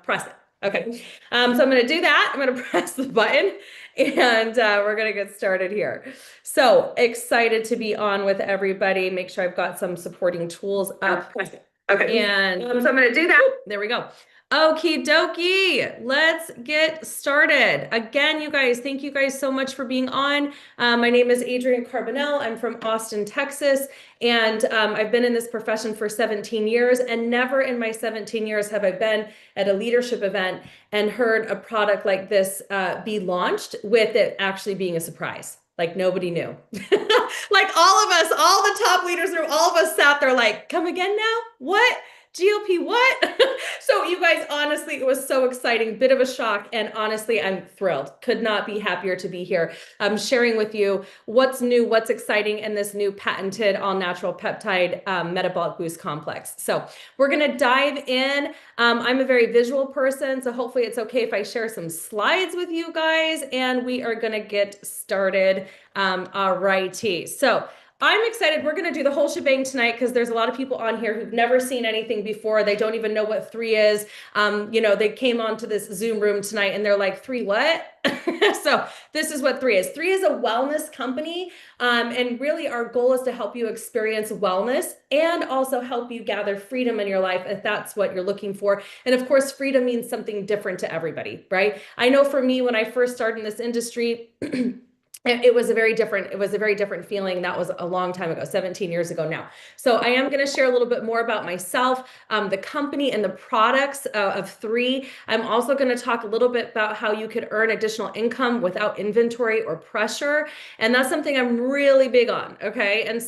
press it. Okay. So I'm going to do that. I'm going to press the button and we're going to get started here. So excited to be on with everybody. Make sure I've got some supporting tools up. Okay. And so I'm going to do that. There we go. Okie dokie, let's get started. Again, you guys, thank you guys so much for being on. My name is Adrienne Carbonell. I'm from Austin, Texas, and I've been in this profession for 17 years, and never in my 17 years have I been at a leadership event and heard a product like this be launched with it actually being a surprise. Like nobody knew. Like all of us, all the top leaders, all of us sat there like, come again now? What? GLP what? So you guys, honestly, it was so exciting, bit of a shock. And honestly, I'm thrilled. Could not be happier to be here. Sharing with you what's new, what's exciting in this new patented all natural peptide metabolic boost complex. So we're going to dive in. I'm a very visual person, so hopefully it's okay if I share some slides with you guys, and we are going to get started. All righty. So I'm excited. We're going to do the whole shebang tonight because there's a lot of people on here who've never seen anything before. They don't even know what 3 is. They came onto this Zoom room tonight and they're like, 3 what? So this is what 3 is. 3 is a wellness company. And really our goal is to help you experience wellness and also help you gather freedom in your life if that's what you're looking for. And of course, freedom means something different to everybody, right? I know for me, when I first started in this industry, it was a very different feeling. That was a long time ago, 17 years ago now. So I am going to share a little bit more about myself, the company and the products of 3. I'm also going to talk a little bit about how you could earn additional income without inventory or pressure. And that's something I'm really big on. Okay. And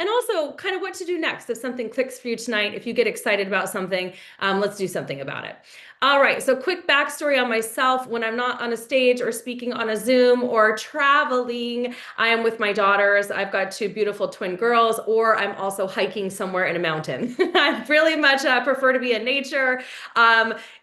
also kind of what to do next. If something clicks for you tonight, if you get excited about something, let's do something about it. All right, so quick backstory on myself. When I'm not on a stage or speaking on a Zoom or traveling, I am with my daughters. I've got 2 beautiful twin girls, or I'm also hiking somewhere in a mountain. I really much prefer to be in nature.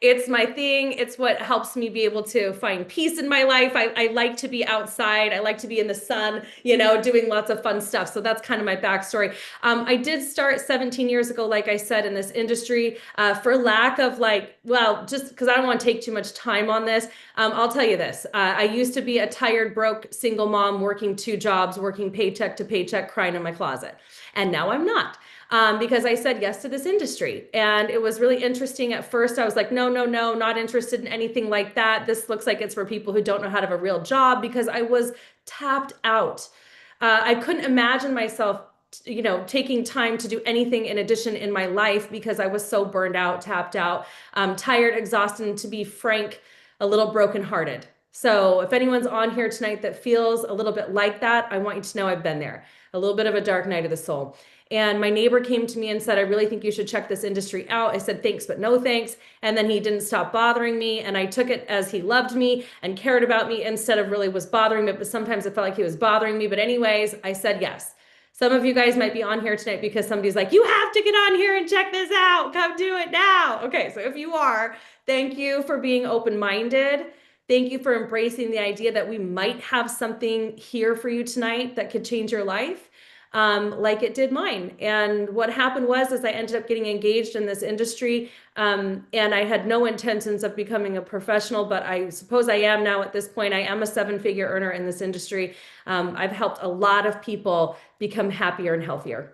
It's my thing. It's what helps me be able to find peace in my life. I like to be outside. I like to be in the sun, doing lots of fun stuff. So that's kind of my backstory. I did start 17 years ago, like I said, in this industry for lack of just because I don't want to take too much time on this, I'll tell you this. I used to be a tired, broke, single mom working 2 jobs, working paycheck to paycheck, crying in my closet. And now I'm not. Because I said yes to this industry. And it was really interesting. At first, I was like, no, not interested in anything like that. This looks like it's for people who don't know how to have a real job, because I was tapped out. I couldn't imagine myself taking time to do anything in addition in my life because I was so burned out, tapped out, tired, exhausted, and to be frank, a little brokenhearted. So if anyone's on here tonight that feels a little bit like that, I want you to know I've been there. A little bit of a dark night of the soul. And my neighbor came to me and said, I really think you should check this industry out. I said, thanks, but no thanks. And then he didn't stop bothering me. And I took it as he loved me and cared about me instead of really was bothering me. But sometimes it felt like he was bothering me. But anyways, I said yes. Some of you guys might be on here tonight because somebody's like, you have to get on here and check this out. Come do it now. Okay, so if you are, thank you for being open-minded. Thank you for embracing the idea that we might have something here for you tonight that could change your life, like it did mine. And what happened was I ended up getting engaged in this industry, and I had no intentions of becoming a professional, but I suppose I am now at this point. I am a 7-figure earner in this industry. I've helped a lot of people become happier and healthier.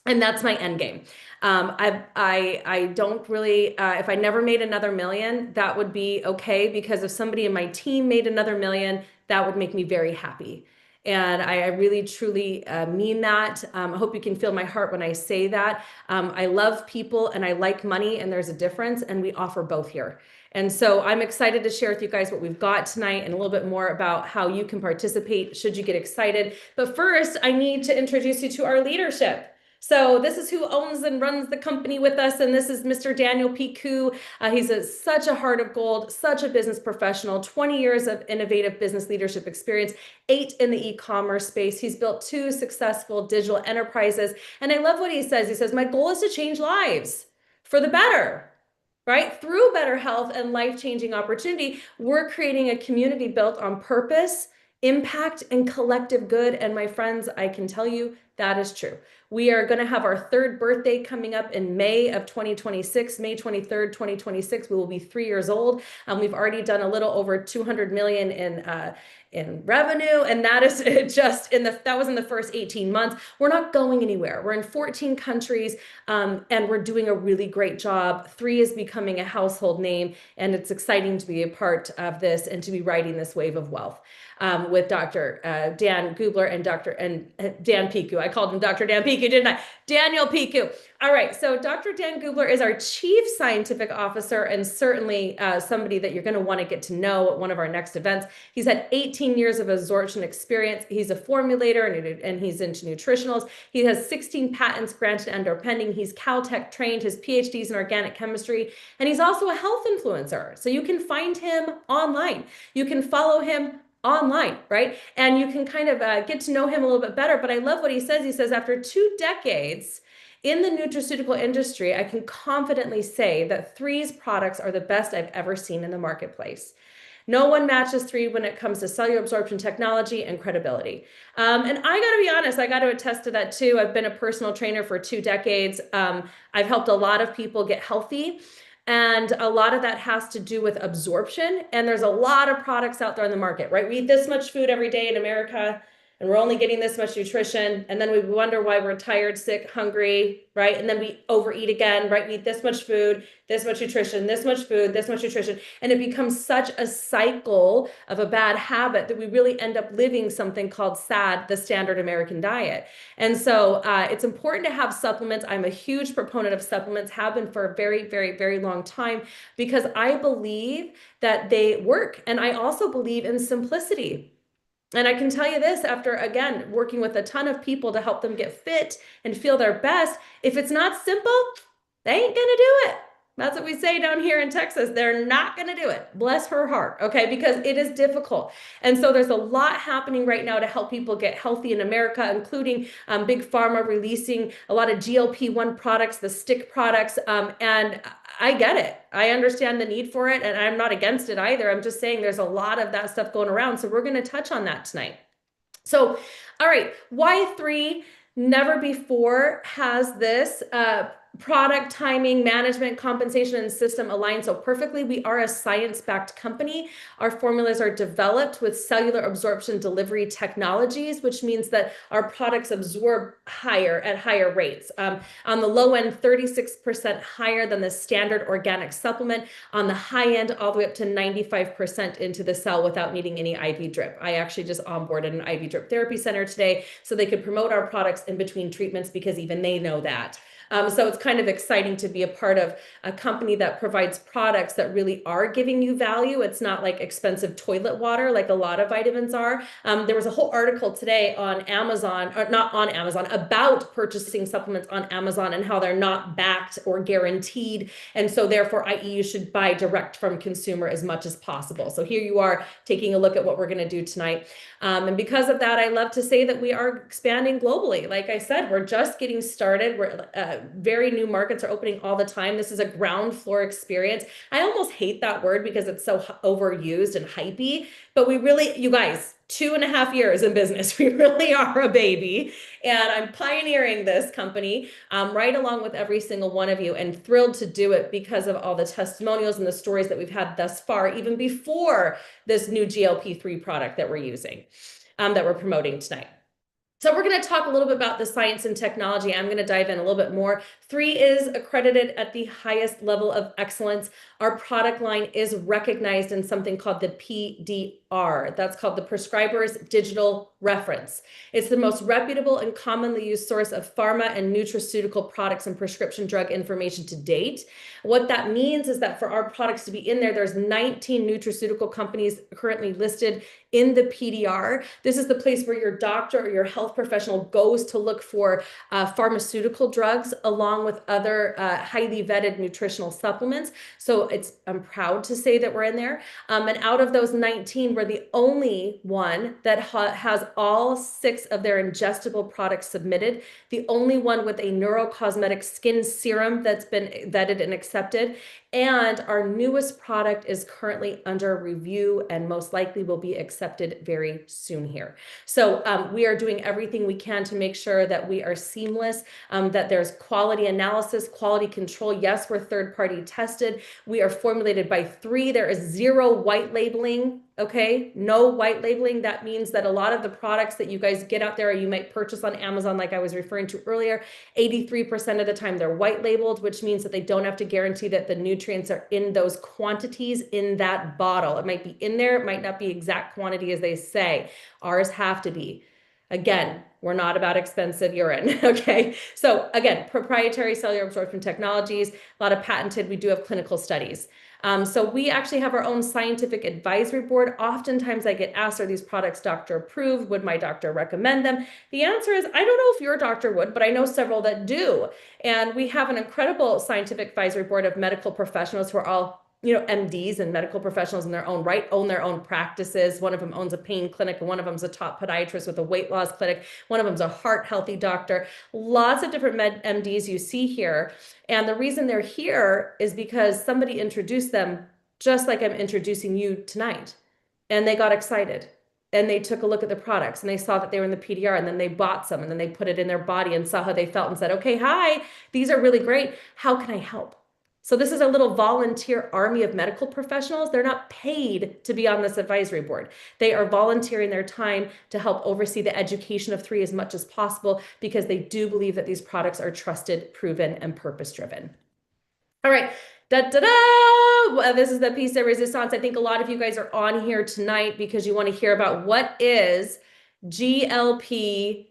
And that's my end game. I don't really, if I never made another million, that would be okay, because if somebody in my team made another million, that would make me very happy. And I really, truly mean that. I hope you can feel my heart when I say that. I love people and I like money, and there's a difference, and we offer both here. And so I'm excited to share with you guys what we've got tonight and a little bit more about how you can participate should you get excited. But first, I need to introduce you to our leadership. So this is who owns and runs the company with us. And this is Mr. Daniel Piku. He's such a heart of gold, such a business professional, 20 years of innovative business leadership experience, 8 in the e-commerce space. He's built 2 successful digital enterprises. And I love what he says. He says, my goal is to change lives for the better, right? Through better health and life-changing opportunity, we're creating a community built on purpose, impact, and collective good. And my friends, I can tell you, That is true. We are going to have our third birthday coming up in May of 2026, May 23rd, 2026. We will be 3 years old. We've already done a little over 200 million in revenue, and that is just that was in the first 18 months. We're not going anywhere. We're in 14 countries, and we're doing a really great job. Three is becoming a household name, and it's exciting to be a part of this and to be riding this wave of wealth. With Dr. Dan Gubler and Dan Piku. I called him Dr. Dan Piku, didn't I? Daniel Piku. All right, so Dr. Dan Gubler is our Chief Scientific Officer, and certainly somebody that you're going to want to get to know at one of our next events. He's had 18 years of absorption experience. He's a formulator and he's into nutritionals. He has 16 patents granted and are pending. He's Caltech trained, his PhDs in organic chemistry, and he's also a health influencer. So you can find him online. You can follow him online, right? And you can kind of get to know him a little bit better. But I love what he says. He says, after 2 decades in the nutraceutical industry, I can confidently say that Three's products are the best I've ever seen in the marketplace. No one matches Three when it comes to cellular absorption technology and credibility. And I got to be honest, I got to attest to that too. I've been a personal trainer for 2 decades. I've helped a lot of people get healthy. And a lot of that has to do with absorption. And there's a lot of products out there on the market, right? We eat this much food every day in America, and we're only getting this much nutrition. And then we wonder why we're tired, sick, hungry, right? And then we overeat again, right? We eat this much food, this much nutrition, this much food, this much nutrition. And it becomes such a cycle of a bad habit that we really end up living something called SAD, the standard American diet. And so it's important to have supplements. I'm a huge proponent of supplements, have been for a very, very, very long time, because I believe that they work. And I also believe in simplicity. And I can tell you this, after, again, working with a ton of people to help them get fit and feel their best, if it's not simple, they ain't gonna do it. That's what we say down here in Texas. They're not going to do it. Bless her heart. Okay. Because it is difficult. And so there's a lot happening right now to help people get healthy in America, including Big Pharma releasing a lot of GLP-1 products, the stick products. And I get it. I understand the need for it, and I'm not against it either. I'm just saying there's a lot of that stuff going around. So we're going to touch on that tonight. So, all right. Why Three? Never before has this product, timing, management, compensation, and system aligned so perfectly. We are a science-backed company. Our formulas are developed with cellular absorption delivery technologies, which means that our products absorb at higher rates. On the low end, 36% higher than the standard organic supplement. On the high end, all the way up to 95% into the cell without needing any IV drip. I actually just onboarded an IV drip therapy center today so they could promote our products in between treatments, because even they know that. So it's kind of exciting to be a part of a company that provides products that really are giving you value. It's not like expensive toilet water like a lot of vitamins are. There was a whole article today on Amazon, or not on Amazon, about purchasing supplements on Amazon and how they're not backed or guaranteed. And so therefore, i.e. you should buy direct from consumer as much as possible. So here you are taking a look at what we're going to do tonight. And because of that, I love to say that we are expanding globally. Like I said, we're just getting started. We're very new markets are opening all the time. This is a ground floor experience. I almost hate that word because it's so overused and hypey, but we really, you guys, 2.5 years in business, we really are a baby. And I'm pioneering this company right along with every single one of you, and thrilled to do it because of all the testimonials and the stories that we've had thus far, even before this new GLP-3 product that we're using, that we're promoting tonight. So we're going to talk a little bit about the science and technology. I'm going to dive in a little bit more. Three is accredited at the highest level of excellence. Our product line is recognized in something called the PDR. That's called the Prescriber's Digital Reference. It's the most reputable and commonly used source of pharma and nutraceutical products and prescription drug information to date. What that means is that for our products to be in there, there's 19 nutraceutical companies currently listed in the PDR. This is the place where your doctor or your health professional goes to look for pharmaceutical drugs along with other highly vetted nutritional supplements. So I'm proud to say that we're in there. And out of those 19, we're the only one that has all 6 of their ingestible products submitted, the only one with a neurocosmetic skin serum that's been vetted and accepted, And our newest product is currently under review and most likely will be accepted very soon here. So we are doing everything we can to make sure that we are seamless, that there's quality analysis, quality control. Yes, we're third-party tested. We are formulated by three. There is zero white labeling. Okay, no white labeling. That means that a lot of the products that you guys get out there or you might purchase on Amazon, like I was referring to earlier, 83% of the time they're white labeled, which means that they don't have to guarantee that the nutrients are in those quantities in that bottle. It might be in there, it might not be exact quantity as they say. Ours have to be. Again, we're not about expensive urine, okay? So again, proprietary cellular absorption technologies, a lot of patented, we do have clinical studies. So we actually have our own scientific advisory board. Oftentimes I get asked, are these products doctor approved? Would my doctor recommend them? The answer is, I don't know if your doctor would, but I know several that do. And we have an incredible scientific advisory board of medical professionals who are all MDs and medical professionals in their own right, own their own practices. One of them owns a pain clinic, and one of them's a top podiatrist with a weight loss clinic. One of them's a heart healthy doctor. Lots of different MDs you see here. And the reason they're here is because somebody introduced them just like I'm introducing you tonight. And they got excited. And they took a look at the products and they saw that they were in the PDR, and then they bought some and then they put it in their body and saw how they felt and said, okay, hi, these are really great. How can I help? So this is a little volunteer army of medical professionals. They're not paid to be on this advisory board. They are volunteering their time to help oversee the education of three as much as possible because they do believe that these products are trusted, proven, and purpose-driven. All right. Da, da, da. Well, this is the piece de resistance. I think a lot of you guys are on here tonight because you want to hear about what is GLP-3.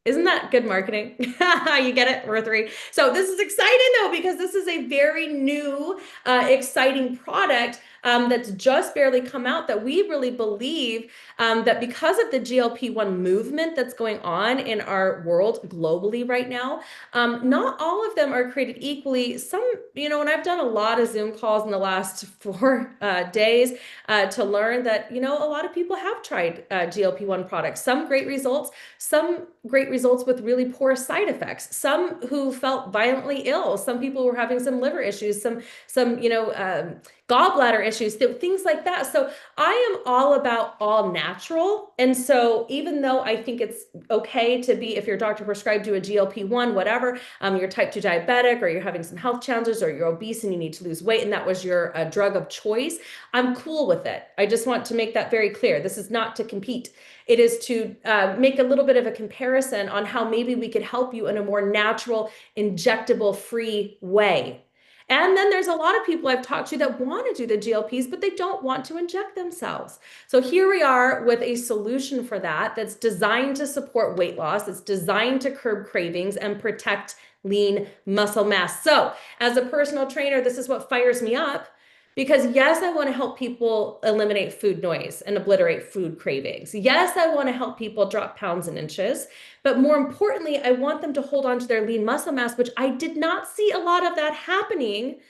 Isn't that good marketing? You get it? We're three. So this is exciting though, because this is a very new, exciting product that's just barely come out that we really believe that because of the GLP-1 movement that's going on in our world globally right now, not all of them are created equally. Some, and I've done a lot of Zoom calls in the last 4 days to learn that, a lot of people have tried GLP-1 products, some great results, some great results with really poor side effects, some who felt violently ill, some people were having some liver issues, some gallbladder issues, things like that. So I am all about all natural. And so even though I think it's okay to be, if your doctor prescribed you a GLP-1, whatever, you're type 2 diabetic or you're having some health challenges or you're obese and you need to lose weight and that was your drug of choice, I'm cool with it. I just want to make that very clear. This is not to compete. It is to make a little bit of a comparison on how maybe we could help you in a more natural, injectable-free way. And then there's a lot of people I've talked to that want to do the GLPs, but they don't want to inject themselves. So here we are with a solution for that that's designed to support weight loss. It's designed to curb cravings and protect lean muscle mass. So as a personal trainer, this is what fires me up. Because yes, I want to help people eliminate food noise and obliterate food cravings. Yes, I want to help people drop pounds and inches. But more importantly, I want them to hold on to their lean muscle mass, which I did not see a lot of that happening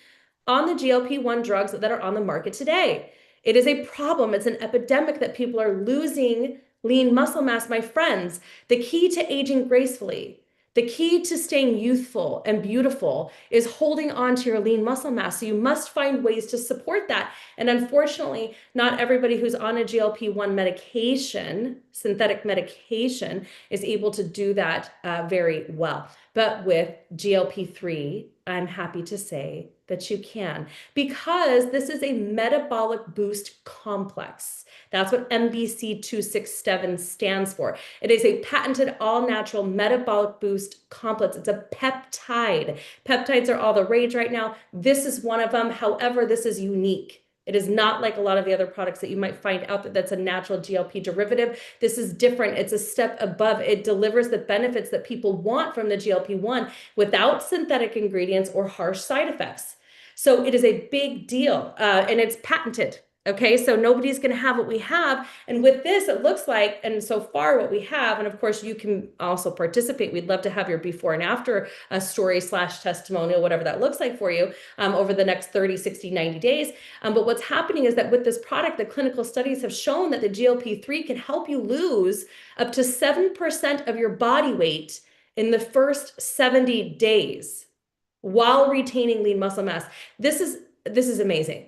on the GLP-1 drugs that are on the market today. It is a problem. It's an epidemic that people are losing lean muscle mass, my friends. The key to aging gracefully, the key to staying youthful and beautiful is holding on to your lean muscle mass. So you must find ways to support that. And unfortunately, not everybody who's on a GLP-1 medication, synthetic medication, is able to do that very well. But with GLP-3, I'm happy to say that you can, because this is a metabolic boost complex. That's what MBC 267 stands for. It is a patented all-natural metabolic boost complex. It's a peptide. Peptides are all the rage right now. This is one of them. However, this is unique. It is not like a lot of the other products that you might find out that's a natural GLP derivative. This is different. It's a step above. It delivers the benefits that people want from the GLP-1 without synthetic ingredients or harsh side effects. So it is a big deal, and it's patented. Okay, so nobody's going to have what we have. And with this, it looks like, and so far what we have, and of course you can also participate. We'd love to have your before and after story / testimonial, whatever that looks like for you over the next 30, 60, 90 days. But what's happening is that with this product, the clinical studies have shown that the GLP-3 can help you lose up to 7% of your body weight in the first 70 days. while retaining lean muscle mass. This is amazing.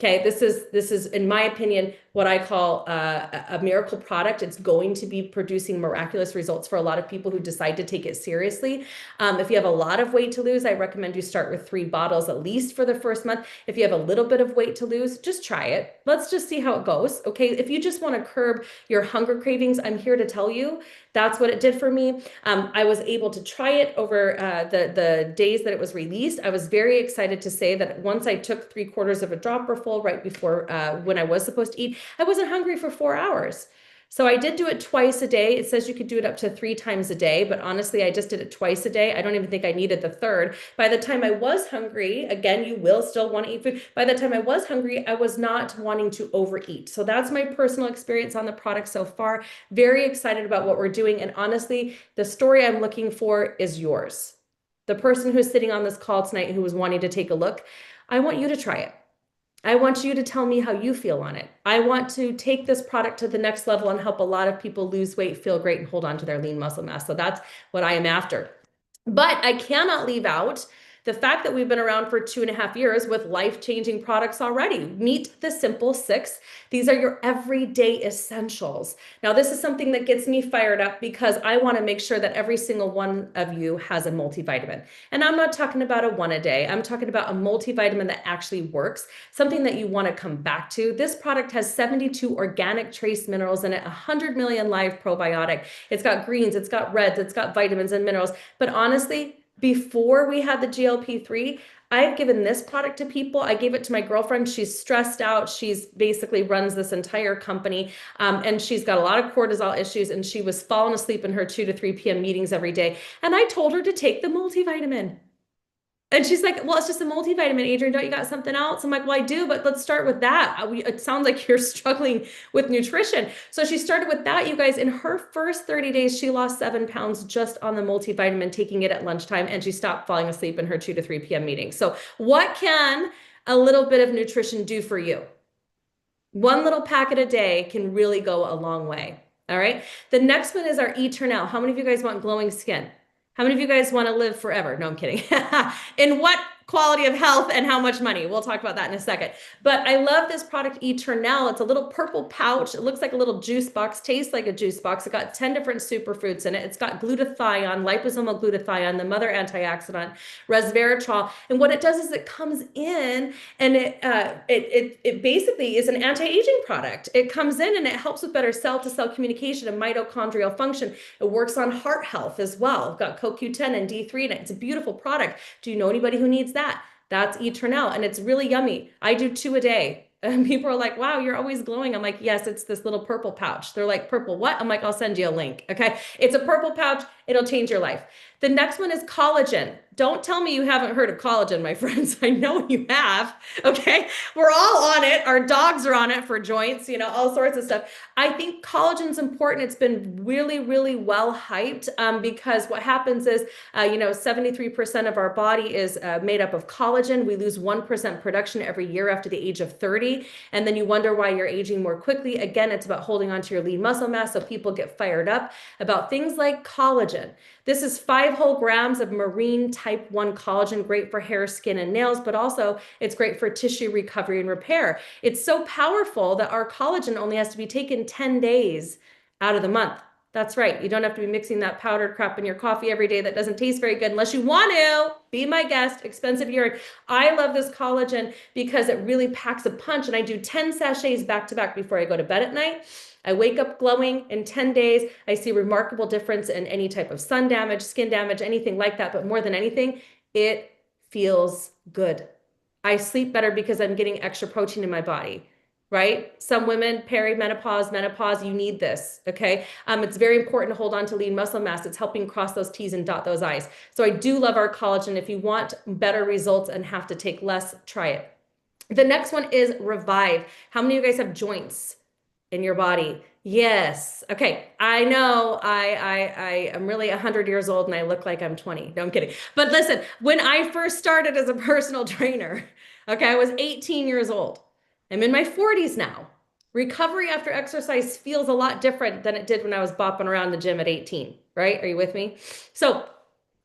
Okay, this is in my opinion what I call a miracle product. It's going to be producing miraculous results for a lot of people who decide to take it seriously. If you have a lot of weight to lose, I recommend you start with 3 bottles at least for the first month. If you have a little bit of weight to lose, just try it. Let's just see how it goes. Okay, if you just want to curb your hunger cravings, I'm here to tell you that's what it did for me. I was able to try it over the days that it was released. I was very excited to say that once I took 3/4 of a dropper full right before when I was supposed to eat, I wasn't hungry for 4 hours. So I did do it twice a day. It says you could do it up to 3 times a day, but honestly, I just did it twice a day. I don't even think I needed the third. By the time I was hungry, again, you will still want to eat food. By the time I was hungry, I was not wanting to overeat. So that's my personal experience on the product so far. Very excited about what we're doing. And honestly, the story I'm looking for is yours. The person who's sitting on this call tonight who was wanting to take a look, I want you to try it. I want you to tell me how you feel on it. I want to take this product to the next level and help a lot of people lose weight, feel great, and hold on to their lean muscle mass. So that's what I am after. But I cannot leave out the fact that we've been around for 2.5 years with life-changing products already. Meet the Simple Six. These are your everyday essentials. Now, this is something that gets me fired up because I want to make sure that every single one of you has a multivitamin. And I'm not talking about a one a day. I'm talking about a multivitamin that actually works, something that you want to come back to. This product has 72 organic trace minerals in it, 100 million live probiotic. It's got greens, it's got reds, it's got vitamins and minerals. But honestly, before we had the GLP-3, I've given this product to people. I gave it to my girlfriend. She's stressed out. She's basically runs this entire company, and she's got a lot of cortisol issues, and she was falling asleep in her 2 to 3 p.m. meetings every day. And I told her to take the multivitamin. And she's like, well, it's just a multivitamin, Adrienne. Don't you got something else? I'm like, well, I do, but let's start with that. It sounds like you're struggling with nutrition. So she started with that, you guys. In her first 30 days, she lost 7 pounds just on the multivitamin, taking it at lunchtime, and she stopped falling asleep in her 2 to 3 p.m. meetings. So what can a little bit of nutrition do for you? One little packet a day can really go a long way. All right. The next one is our Eternal. How many of you guys want glowing skin? How many of you guys want to live forever? No, I'm kidding. In what quality of health and how much money? We'll talk about that in a second. But I love this product, Eternal. It's a little purple pouch. It looks like a little juice box, tastes like a juice box. It got 10 different superfruits in it. It's got glutathione, liposomal glutathione, the mother antioxidant, resveratrol. And what it does is it comes in and it basically is an anti-aging product. It comes in and it helps with better cell-to-cell communication and mitochondrial function. It works on heart health as well. It's got CoQ10 and D3 in it. It's a beautiful product. Do you know anybody who needs that? That's Eternal, and it's really yummy. I do 2 a day. And people are like, wow, you're always glowing. I'm like, yes, it's this little purple pouch. They're like, purple what? I'm like, I'll send you a link. Okay. It's a purple pouch. It'll change your life. The next one is collagen. Don't tell me you haven't heard of collagen, my friends. I know you have. Okay. We're all on it. Our dogs are on it for joints, all sorts of stuff. I think collagen's important. It's been really, really well hyped because what happens is, 73% of our body is made up of collagen. We lose 1% production every year after the age of 30. And then you wonder why you're aging more quickly. Again, it's about holding on to your lean muscle mass. So people get fired up about things like collagen. This is 5 whole grams of marine type 1 collagen, great for hair, skin, and nails, but also it's great for tissue recovery and repair. It's so powerful that our collagen only has to be taken 10 days out of the month. That's right. You don't have to be mixing that powdered crap in your coffee every day that doesn't taste very good unless you want to. Be my guest, expensive urine. I love this collagen because it really packs a punch, and I do 10 sachets back to back before I go to bed at night. I wake up glowing in 10 days. I see a remarkable difference in any type of sun damage, skin damage, anything like that. But more than anything, it feels good. I sleep better because I'm getting extra protein in my body, right? Some women, perimenopause, menopause, you need this, okay? It's very important to hold on to lean muscle mass. It's helping cross those T's and dot those I's. So I do love our collagen. If you want better results and have to take less, try it. The next one is Revive. How many of you guys have joints in your body? Yes. Okay. I know I am really 100 years old and I look like I'm 20. No, I'm kidding. But listen, when I first started as a personal trainer, okay, I was 18 years old. I'm in my 40s now. Recovery after exercise feels a lot different than it did when I was bopping around the gym at 18, right? Are you with me? So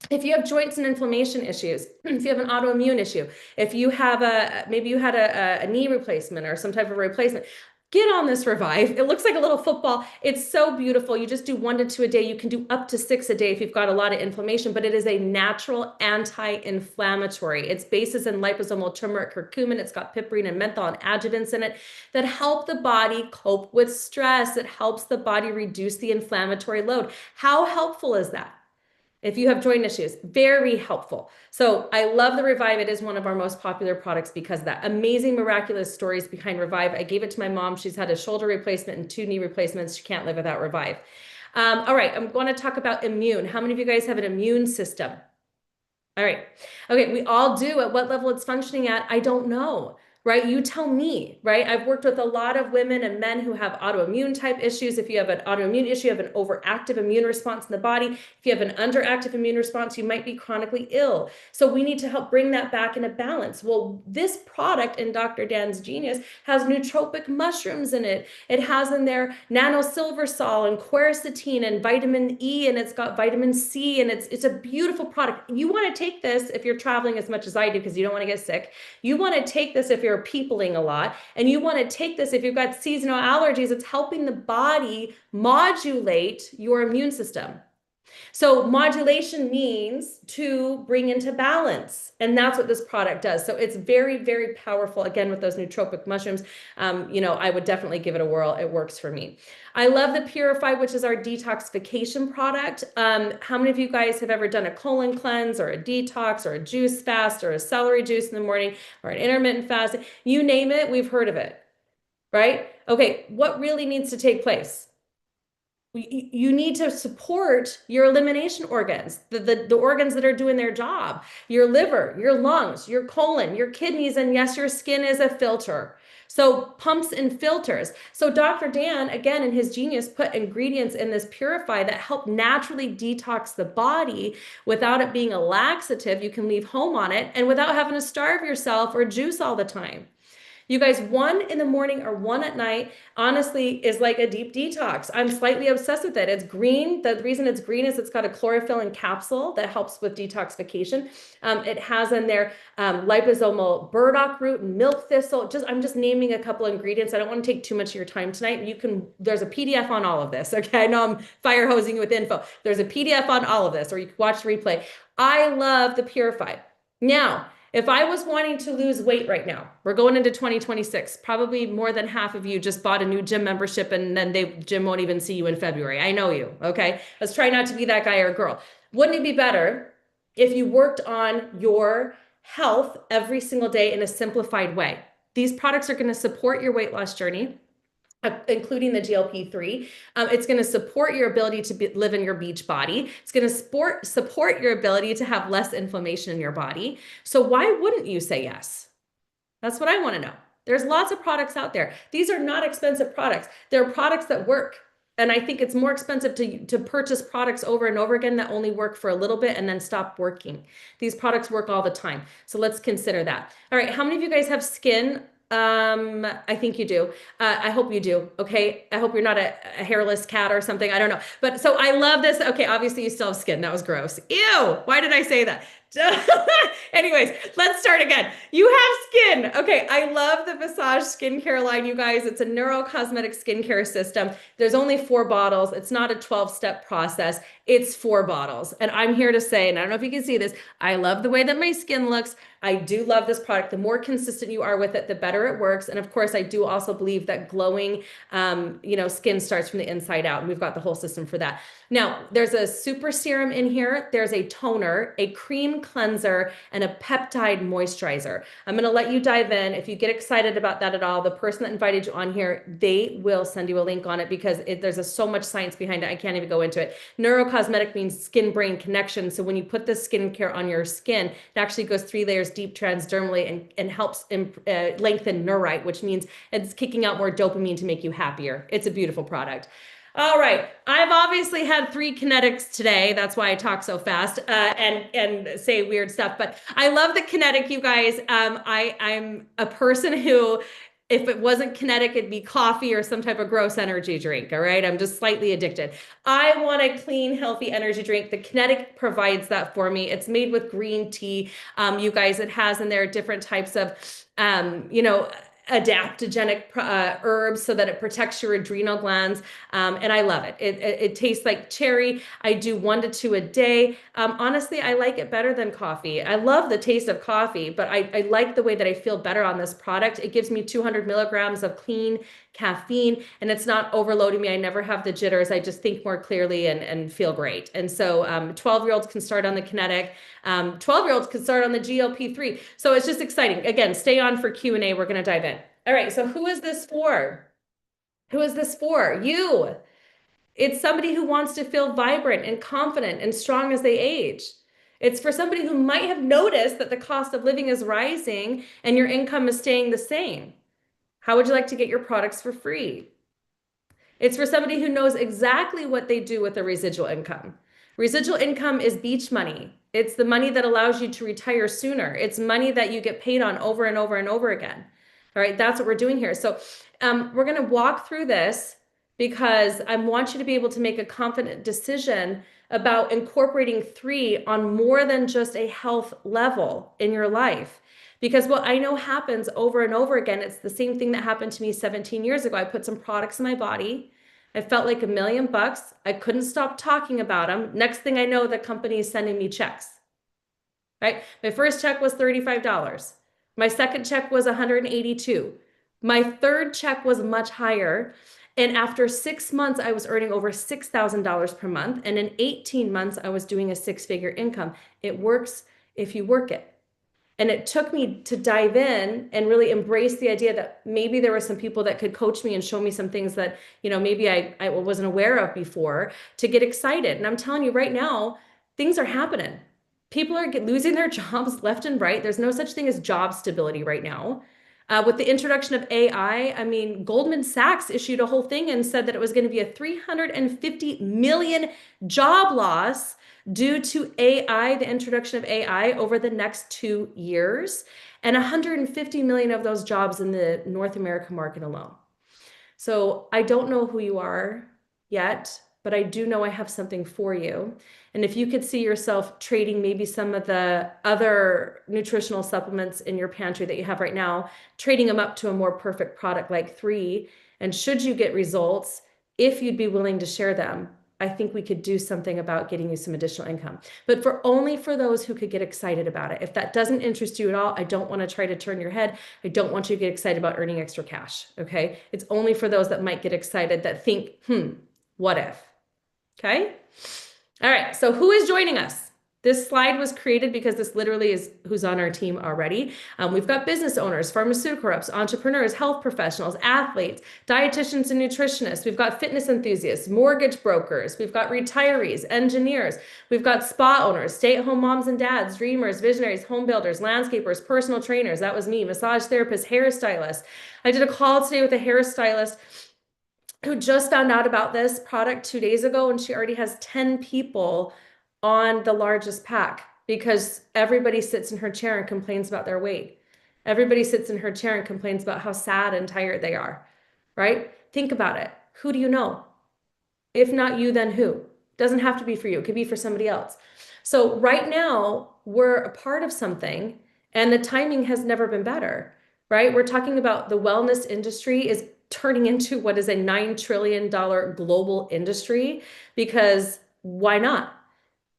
If you have joints and inflammation issues, if you have an autoimmune issue, if you have maybe you had a knee replacement or some type of replacement, get on this Revive. It looks like a little football. It's so beautiful. You just do 1 to 2 a day. You can do up to 6 a day if you've got a lot of inflammation, but it is a natural anti-inflammatory. Its base is in liposomal turmeric curcumin. It's got piperine and menthol and adjuvants in it that help the body cope with stress. It helps the body reduce the inflammatory load. How helpful is that? If you have joint issues, very helpful. So I love the Revive. It is one of our most popular products because of that. Amazing, miraculous stories behind Revive. I gave it to my mom. She's had a shoulder replacement and 2 knee replacements. She can't live without Revive. All right, I'm going to talk about immune. How many of you guys have an immune system? All right. Okay, we all do. At what level it's functioning at, I don't know. Right? You tell me, right? I've worked with a lot of women and men who have autoimmune type issues. If you have an autoimmune issue, you have an overactive immune response in the body. If you have an underactive immune response, you might be chronically ill. So we need to help bring that back into balance. Well, this product in Dr. Dan's Genius has nootropic mushrooms in it. It has in there nanosilversol and quercetin and vitamin E, and it's got vitamin C, and it's a beautiful product. You want to take this if you're traveling as much as I do because you don't want to get sick. You want to take this if you're peopling a lot, and you want to take this if you've got seasonal allergies. It's helping the body modulate your immune system. So modulation means to bring into balance, and that's what this product does. So it's very, very powerful. Again, with those nootropic mushrooms, I would definitely give it a whirl. It works for me. I love the Purify, which is our detoxification product. How many of you guys have ever done a colon cleanse or a detox or a juice fast or a celery juice in the morning or an intermittent fast? You name it, we've heard of it, right? Okay, what really needs to take place? You need to support your elimination organs, the organs that are doing their job, your liver, your lungs, your colon, your kidneys, and yes, your skin is a filter. So pumps and filters. So Dr. Dan, again, in his Genius, put ingredients in this Purify that help naturally detox the body without it being a laxative. You can leave home on it and without having to starve yourself or juice all the time. You guys, 1 in the morning or 1 at night, honestly, is like a deep detox. I'm slightly obsessed with it. It's green. The reason it's green is it's got a chlorophyll capsule that helps with detoxification. It has in there liposomal burdock root and milk thistle. I'm just naming a couple ingredients. I don't want to take too much of your time tonight. There's a PDF on all of this. Okay, I know I'm fire hosing you with info. There's a PDF on all of this, or you can watch the replay. I love the Purify. Now, if I was wanting to lose weight right now, we're going into 2026, probably more than half of you just bought a new gym membership and then gym won't even see you in February. I know you, okay? Let's try not to be that guy or girl. Wouldn't it be better if you worked on your health every single day in a simplified way? These products are going to support your weight loss journey, including the GLP-3. It's going to support your ability to live in your beach body. It's going to support your ability to have less inflammation in your body. So why wouldn't you say yes? That's what I want to know. There's lots of products out there. These are not expensive products. They're products that work. And I think it's more expensive to purchase products over and over again that only work for a little bit and then stop working. These products work all the time. So let's consider that. All right, how many of you guys have skin? I think you do. I hope you do. Okay. I hope you're not a hairless cat or something. I don't know. But so I love this. Okay. Obviously you still have skin. That was gross. Ew. Why did I say that? Anyways, let's start again. You have skin. Okay. I love the Visage skincare line, you guys. It's a neurocosmetic skincare system. There's only 4 bottles. It's not a 12-step process. It's 4 bottles. And I'm here to say, and I don't know if you can see this, I love the way that my skin looks. I do love this product. The more consistent you are with it, the better it works. And of course, I do also believe that glowing, skin starts from the inside out. And we've got the whole system for that. Now, there's a super serum in here. There's a toner, a cream cleanser, and a peptide moisturizer. I'm going to let you dive in. If you get excited about that at all, the person that invited you on here, they will send you a link on it because there's so much science behind it. I can't even go into it. Neurocosmetic means skin-brain connection. So when you put this skincare on your skin, it actually goes 3 layers deep transdermally and helps lengthen neurite, which means it's kicking out more dopamine to make you happier. It's a beautiful product. All right, I've obviously had 3 kinetics today. That's why I talk so fast and say weird stuff. But I love the kinetic, you guys. I'm a person who if it wasn't kinetic, it'd be coffee or some type of gross energy drink. All right. I'm just slightly addicted. I want a clean, healthy energy drink. The Kinetic provides that for me. It's made with green tea. You guys, it has in there different types of, adaptogenic herbs so that it protects your adrenal glands. And I love it. It tastes like cherry. I do 1 to 2 a day. Honestly, I like it better than coffee. I love the taste of coffee, but I like the way that I feel better on this product. It gives me 200 milligrams of clean caffeine, and it's not overloading me. I never have the jitters. I just think more clearly and feel great. And so 12-year-olds can start on the Kinetic. 12-year-olds can start on the GLP-3. So it's just exciting. Again, stay on for Q&A. We're going to dive in. All right. So who is this for? Who is this for? You. It's somebody who wants to feel vibrant and confident and strong as they age. It's for somebody who might have noticed that the cost of living is rising and your income is staying the same. How would you like to get your products for free? It's for somebody who knows exactly what they do with the residual income. Residual income is beach money. It's the money that allows you to retire sooner. It's money that you get paid on over and over and over again. All right, that's what we're doing here. So we're going to walk through this because I want you to be able to make a confident decision about incorporating 3 on more than just a health level in your life. Because what I know happens over and over again, it's the same thing that happened to me 17 years ago. I put some products in my body. I felt like $1 million. I couldn't stop talking about them. Next thing I know, the company is sending me checks, right? My first check was $35. My second check was $182. My third check was much higher. And after 6 months, I was earning over $6,000 per month. And in 18 months, I was doing a 6-figure income. It works if you work it. And it took me to dive in and really embrace the idea that maybe there were some people that could coach me and show me some things that, maybe I wasn't aware of before, to get excited. And I'm telling you right now, things are happening. People are losing their jobs left and right. There's no such thing as job stability right now. With the introduction of AI, I mean, Goldman Sachs issued a whole thing and said that it was going to be a 350 million job loss due to AI, the introduction of AI over the next 2 years, and 150 million of those jobs in the North America market alone. So I don't know who you are yet, but I do know I have something for you. And if you could see yourself trading maybe some of the other nutritional supplements in your pantry that you have right now, trading them up to a more perfect product like 3, and should you get results, if you'd be willing to share them, I think we could do something about getting you some additional income, but only for those who could get excited about it. If that doesn't interest you at all, I don't want to try to turn your head. I don't want you to get excited about earning extra cash. Okay. It's only for those that might get excited, that think, what if? Okay. All right. So who is joining us? This slide was created because this literally is who's on our team already. We've got business owners, pharmaceutical reps, entrepreneurs, health professionals, athletes, dietitians and nutritionists. We've got fitness enthusiasts, mortgage brokers. We've got retirees, engineers. We've got spa owners, stay-at-home moms and dads, dreamers, visionaries, home builders, landscapers, personal trainers. That was me, massage therapists, hairstylists. I did a call today with a hairstylist who just found out about this product 2 days ago, and she already has 10 people on the largest pack because everybody sits in her chair and complains about their weight. Everybody sits in her chair and complains about how sad and tired they are, right? Think about it. Who do you know? If not you, then who? Doesn't have to be for you. It could be for somebody else. So right now we're a part of something, and the timing has never been better, right? We're talking about the wellness industry is turning into what is a $9 trillion global industry, because why not?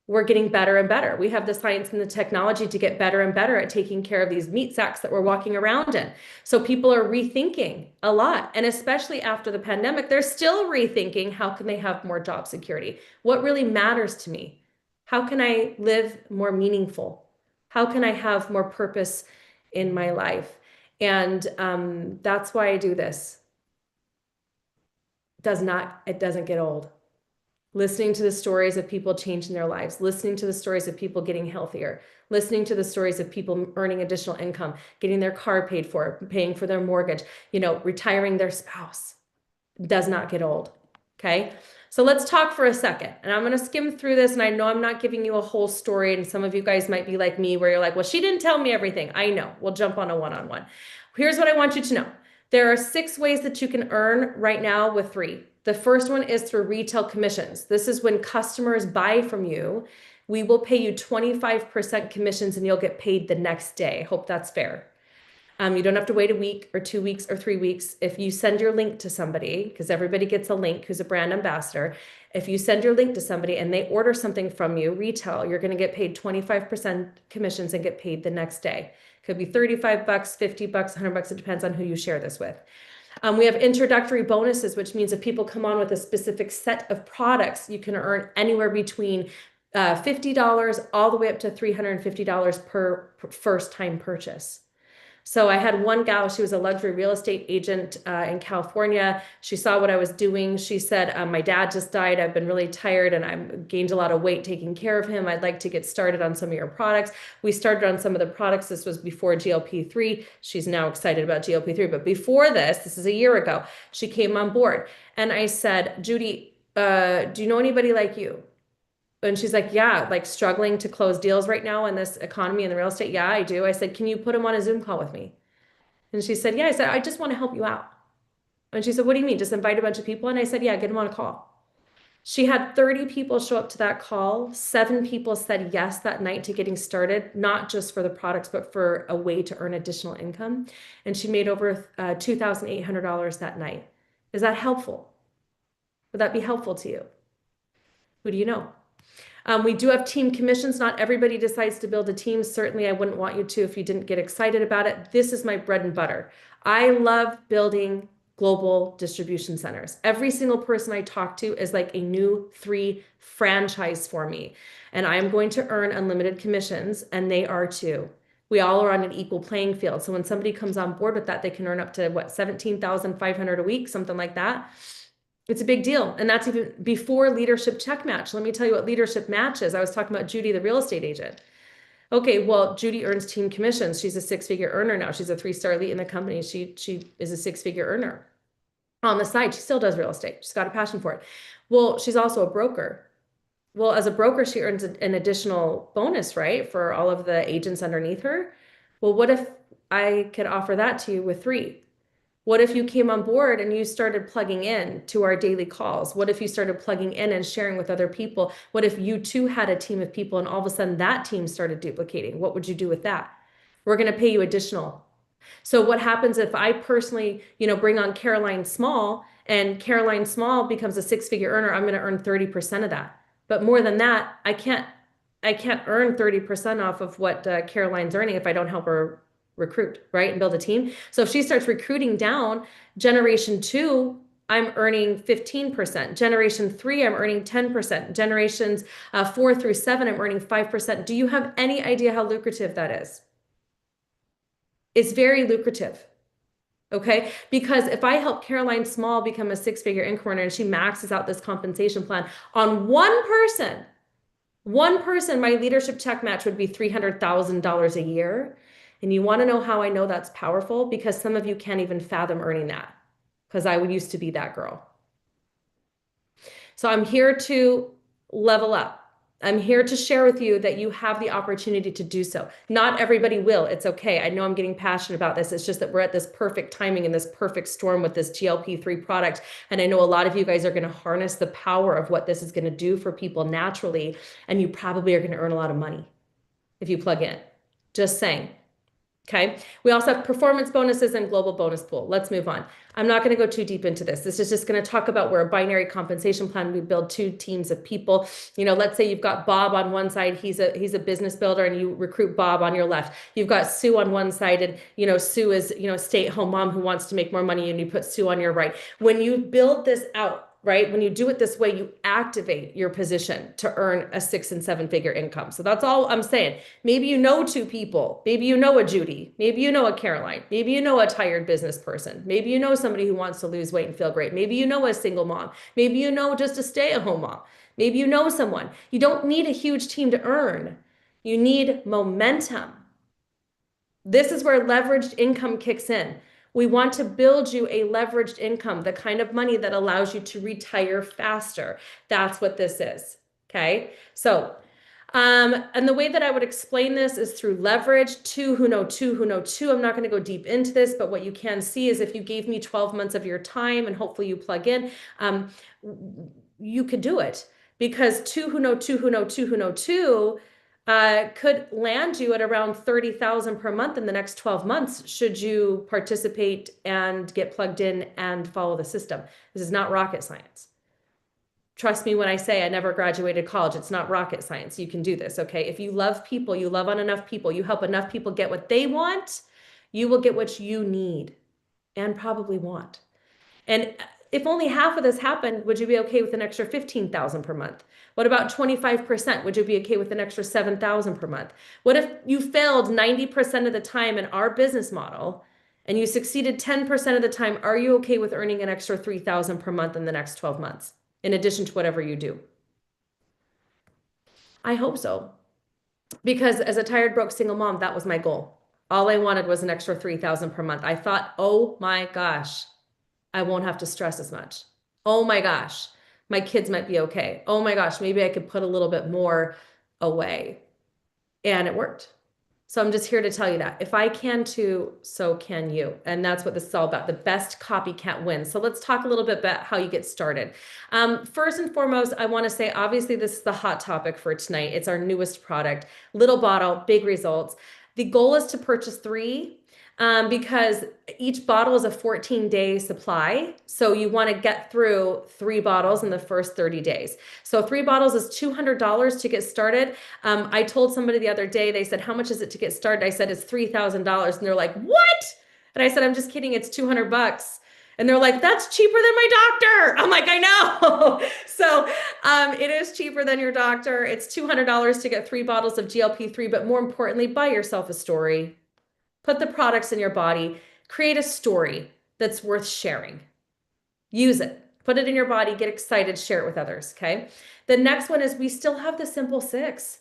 We're getting better and better. We have the science and the technology to get better and better at taking care of these meat sacks that we're walking around in. So people are rethinking a lot. And especially after the pandemic, they're still rethinking, how can they have more job security? What really matters to me? How can I live more meaningful? How can I have more purpose in my life? And that's why I do this. It doesn't get old. Listening to the stories of people changing their lives, listening to the stories of people getting healthier, listening to the stories of people earning additional income, getting their car paid for, paying for their mortgage, retiring their spouse, does not get old. Okay. So let's talk for a second, and I'm going to skim through this. And I know I'm not giving you a whole story, and some of you guys might be like me, where you're like, well, she didn't tell me everything. I know. We'll jump on a one-on-one. Here's what I want you to know. There are 6 ways that you can earn right now with Three. The first one is through retail commissions. This is when customers buy from you. We will pay you 25% commissions and you'll get paid the next day. Hope that's fair. You don't have to wait a week or 2 weeks or 3 weeks. If you send your link to somebody, because everybody gets a link who's a brand ambassador, if you send your link to somebody and they order something from you, retail, you're going to get paid 25% commissions and get paid the next day. Could be 35 bucks, 50 bucks, 100 bucks. It depends on who you share this with. We have introductory bonuses, which means if people come on with a specific set of products, you can earn anywhere between $50 all the way up to $350 per first time purchase. So I had one gal, she was a luxury real estate agent in California. She saw what I was doing. She said, my dad just died. I've been really tired and I've gained a lot of weight taking care of him. I'd like to get started on some of your products. We started on some of the products. This was before GLP-3. She's now excited about GLP-3. But before this is a year ago, she came on board. And I said, Judy, do you know anybody like you? And she's like, yeah, like struggling to close deals right now in this economy in the real estate. Yeah, I do. I said, can you put him on a Zoom call with me? And she said, yeah. I said, I just want to help you out. And she said, what do you mean? Just invite a bunch of people? And I said, yeah, get him on a call. She had 30 people show up to that call. 7 people said yes that night to getting started, not just for the products, but for a way to earn additional income. And she made over $2,800 that night. Is that helpful? Would that be helpful to you? Who do you know? We do have team commissions. Not everybody decides to build a team. Certainly, I wouldn't want you to if you didn't get excited about it. This is my bread and butter. I love building global distribution centers. Every single person I talk to is like a new Three franchise for me. And I'm going to earn unlimited commissions, and they are too. We all are on an equal playing field. So when somebody comes on board with that, they can earn up to what, 17,500 a week, something like that. It's a big deal. And that's even before leadership check match. Let me tell you what leadership match is. I was talking about Judy, the real estate agent. Okay, well, Judy earns team commissions. She's a 6-figure earner now. She's a 3-star elite in the company. She is a 6-figure earner. On the side, she still does real estate. She's got a passion for it. Well, she's also a broker. Well, as a broker, she earns an additional bonus, right? For all of the agents underneath her. Well, what if I could offer that to you with Three? What if you came on board and you started plugging in to our daily calls? What if you started plugging in and sharing with other people? What if you too had a team of people and all of a sudden that team started duplicating? What would you do with that? We're going to pay you additional. So what happens if I personally, bring on Caroline Small and Caroline Small becomes a 6-figure earner? I'm going to earn 30% of that. But more than that, I can't earn 30% off of what Caroline's earning if I don't help her recruit, right? And build a team. So if she starts recruiting down, generation 2, I'm earning 15%. Generation 3, I'm earning 10%. Generations 4 through 7, I'm earning 5%. Do you have any idea how lucrative that is? It's very lucrative. Okay, because if I help Caroline Small become a 6-figure income earner and she maxes out this compensation plan on one person, my leadership check match would be $300,000 a year. And you want to know how I know that's powerful? Because some of you can't even fathom earning that, because I used to be that girl. So I'm here to level up. I'm here to share with you that you have the opportunity to do so. Not everybody will. It's okay. I know I'm getting passionate about this. It's just that we're at this perfect timing and this perfect storm with this GLP-3 product. And I know a lot of you guys are going to harness the power of what this is going to do for people naturally. And you probably are going to earn a lot of money if you plug in. Just saying. Okay. We also have performance bonuses and global bonus pool. Let's move on. I'm not going to go too deep into this. This is just going to talk about where a binary compensation plan, we build 2 teams of people. Let's say you've got Bob on one side. He's a business builder and you recruit Bob on your left. You've got Sue on one side and, Sue is, a stay-at-home mom who wants to make more money and you put Sue on your right. When you build this out, right? When you do it this way, you activate your position to earn a 6- and 7-figure income. So that's all I'm saying. Maybe you know 2 people. Maybe you know a Judy. Maybe you know a Caroline. Maybe you know a tired business person. Maybe you know somebody who wants to lose weight and feel great. Maybe you know a single mom. Maybe you know just a stay-at-home mom. Maybe you know someone. You don't need a huge team to earn. You need momentum. This is where leveraged income kicks in. We want to build you a leveraged income, the kind of money that allows you to retire faster. That's what this is. Okay. So And the way that I would explain this is through leverage. Two who know two who know two. I'm not going to go deep into this, but what you can see is if you gave me 12 months of your time and hopefully you plug in, you could do it, because two who know two who know two who know two could land you at around 30,000 per month in the next 12 months should you participate and get plugged in and follow the system. This is not rocket science. Trust me when I say I never graduated college. It's not rocket science. You can do this, okay? If you love people, you love on enough people, you help enough people get what they want, you will get what you need and probably want. And if only half of this happened, would you be okay with an extra 15,000 per month? What about 25%? Would you be okay with an extra 7,000 per month? What if you failed 90% of the time in our business model and you succeeded 10% of the time? Are you okay with earning an extra 3,000 per month in the next 12 months, in addition to whatever you do? I hope so. Because as a tired, broke single mom, that was my goal. All I wanted was an extra 3,000 per month. I thought, oh my gosh, I won't have to stress as much. Oh my gosh, my kids might be okay. Oh my gosh, maybe I could put a little bit more away. And it worked. So I'm just here to tell you that if I can too, so can you. And that's what this is all about. The best copycat wins. So let's talk a little bit about how you get started. First and foremost, I want to say, obviously, this is the hot topic for tonight. It's our newest product, little bottle, big results. The goal is to purchase 3. Because each bottle is a 14-day supply. So you want to get through 3 bottles in the first 30 days. So 3 bottles is $200 to get started. I told somebody the other day, they said, how much is it to get started? I said, it's $3,000. And they're like, what? And I said, I'm just kidding. It's $200. And they're like, that's cheaper than my doctor. I'm like, I know. So it is cheaper than your doctor. It's $200 to get 3 bottles of GLP-3, but more importantly, buy yourself a story. Put the products in your body, create a story that's worth sharing. Use it, put it in your body, get excited, share it with others, okay? The next one is we still have the Simple 6,